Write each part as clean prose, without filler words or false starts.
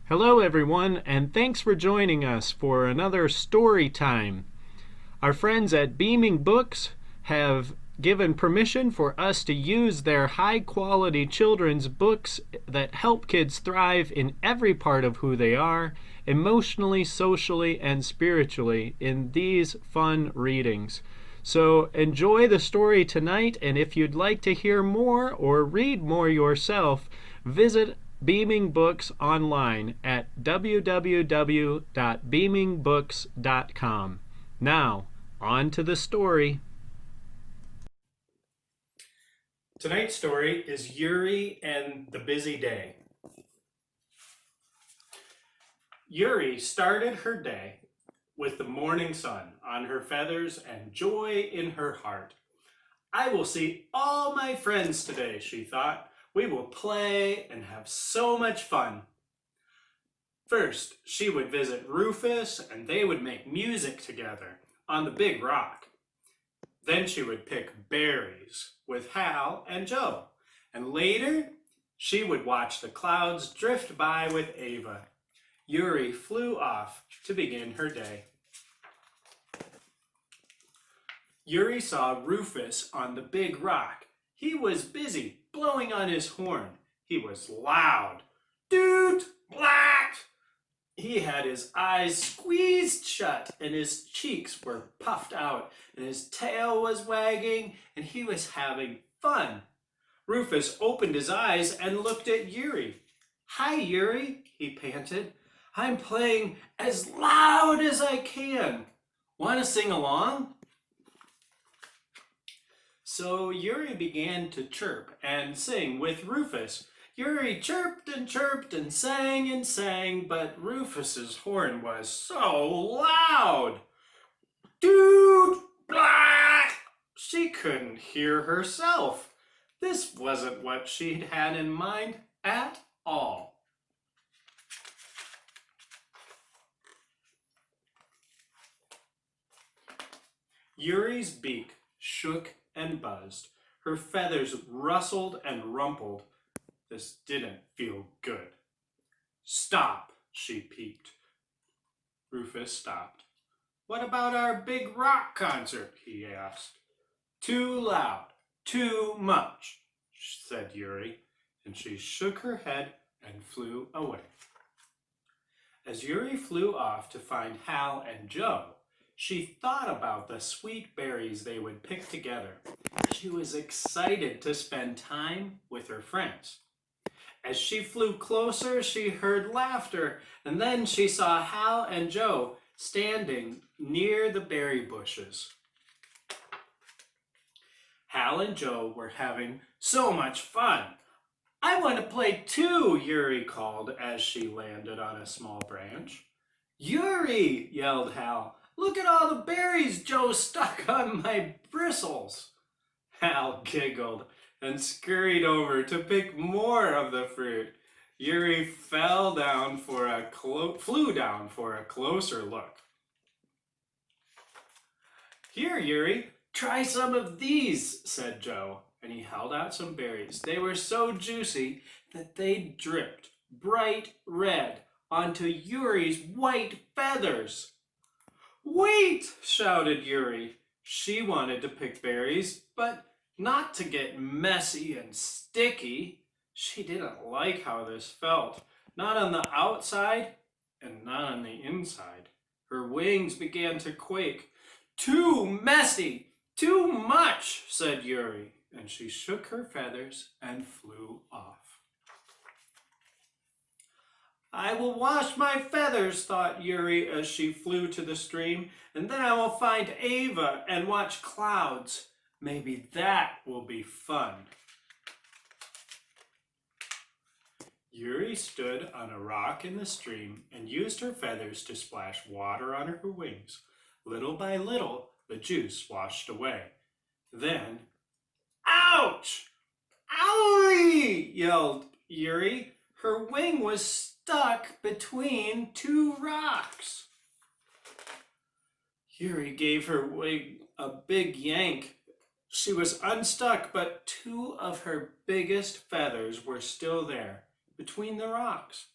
Hello, everyone, and thanks for joining us for another story time. Our friends at Beaming Books have given permission for us to use their high-quality children's books that help kids thrive in every part of who they are, emotionally, socially, and spiritually, in these fun readings. So enjoy the story tonight, and if you'd like to hear more or read more yourself, visit Beaming Books online at www.beamingbooks.com. Now, on to the story. Tonight's story is Yuri and the Busy Day. Yuri started her day with the morning sun on her feathers and joy in her heart. I will see all my friends today, she thought. We will play and have so much fun. First, she would visit Rufus and they would make music together on the big rock. Then she would pick berries with Hal and Joe. And later, she would watch the clouds drift by with Ava. Yuri flew off to begin her day. Yuri saw Rufus on the big rock. He was busy blowing on his horn. He was loud. Doot! Black! He had his eyes squeezed shut and his cheeks were puffed out and his tail was wagging and he was having fun. Rufus opened his eyes and looked at Yuri. Hi, Yuri, he panted. I'm playing as loud as I can. Want to sing along? So Yuri began to chirp and sing with Rufus. Yuri chirped and sang, but Rufus's horn was so loud. Doot! Black! She couldn't hear herself. This wasn't what she'd had in mind at all. Yuri's beak shook and buzzed. Her feathers rustled and rumpled. This didn't feel good. Stop, she peeped. Rufus stopped. What about our big rock concert? He asked. Too loud, too much, said Yuri, and she shook her head and flew away. As Yuri flew off to find Hal and Joe, she thought about the sweet berries they would pick together. She was excited to spend time with her friends. As she flew closer, she heard laughter, and then she saw Hal and Joe standing near the berry bushes. Hal and Joe were having so much fun. I want to play too, Yuri called as she landed on a small branch. Yuri, yelled Hal. Look at all the berries Joe stuck on my bristles. Hal giggled and scurried over to pick more of the fruit. Yuri flew down for a closer look. Here, Yuri, try some of these, said Joe, and he held out some berries. They were so juicy that they dripped bright red onto Yuri's white feathers. Wait, shouted Yuri. She wanted to pick berries, but not to get messy and sticky. She didn't like how this felt, not on the outside and not on the inside. Her wings began to quake. Too messy, too much, said Yuri, and she shook her feathers and flew off. I will wash my feathers, thought Yuri as she flew to the stream, and then I will find Ava and watch clouds. Maybe that will be fun. Yuri stood on a rock in the stream and used her feathers to splash water on her wings. Little by little, the juice washed away. Then, ouch! Owie! Yelled Yuri. Her wing was stuck between two rocks. Yuri gave her wing a big yank. She was unstuck, but two of her biggest feathers were still there, between the rocks.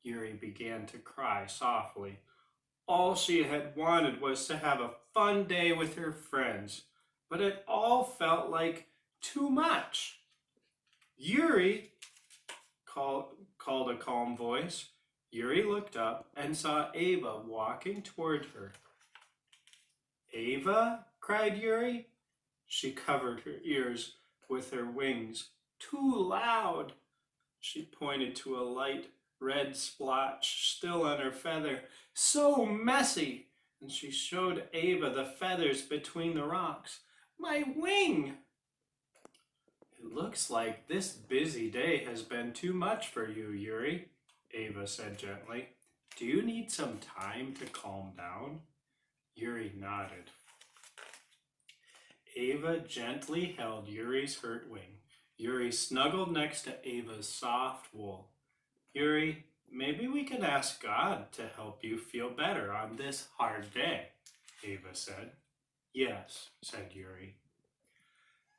Yuri began to cry softly. All she had wanted was to have a fun day with her friends, but it all felt like too much. Yuri, called a calm voice. Yuri looked up and saw Ava walking toward her. Ava? Cried Yuri. She covered her ears with her wings. Too loud! She pointed to a light red splotch still on her feather. So messy! And she showed Ava the feathers between the rocks. My wing! It looks like this busy day has been too much for you, Yuri, Ava said gently. Do you need some time to calm down? Yuri nodded. Ava gently held Yuri's hurt wing. Yuri snuggled next to Ava's soft wool. Yuri, maybe we can ask God to help you feel better on this hard day, Ava said. Yes, said Yuri.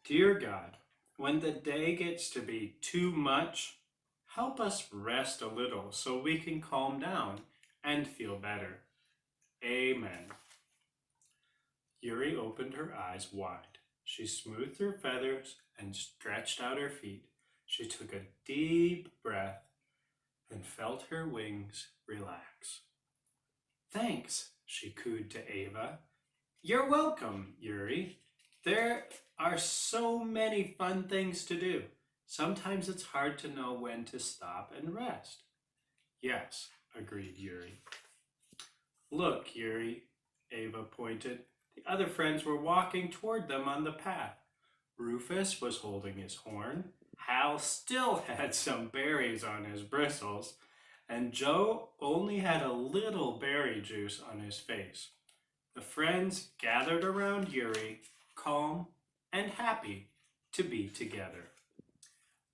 Dear God, when the day gets to be too much, help us rest a little so we can calm down and feel better. Amen. Yuri opened her eyes wide. She smoothed her feathers and stretched out her feet. She took a deep breath and felt her wings relax. Thanks, she cooed to Ava. You're welcome, Yuri. There are so many fun things to do. Sometimes it's hard to know when to stop and rest. Yes, agreed Yuri. Look, Yuri, Ava pointed. The other friends were walking toward them on the path. Rufus was holding his horn. Hal still had some berries on his bristles, and Joe only had a little berry juice on his face. The friends gathered around Yuri, calm and happy to be together.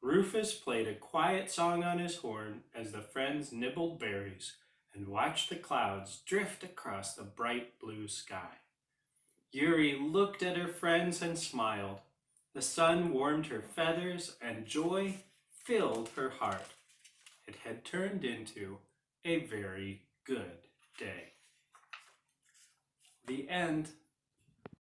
Rufus played a quiet song on his horn as the friends nibbled berries and watched the clouds drift across the bright blue sky. Yuri looked at her friends and smiled. The sun warmed her feathers and joy filled her heart. It had turned into a very good day. The end.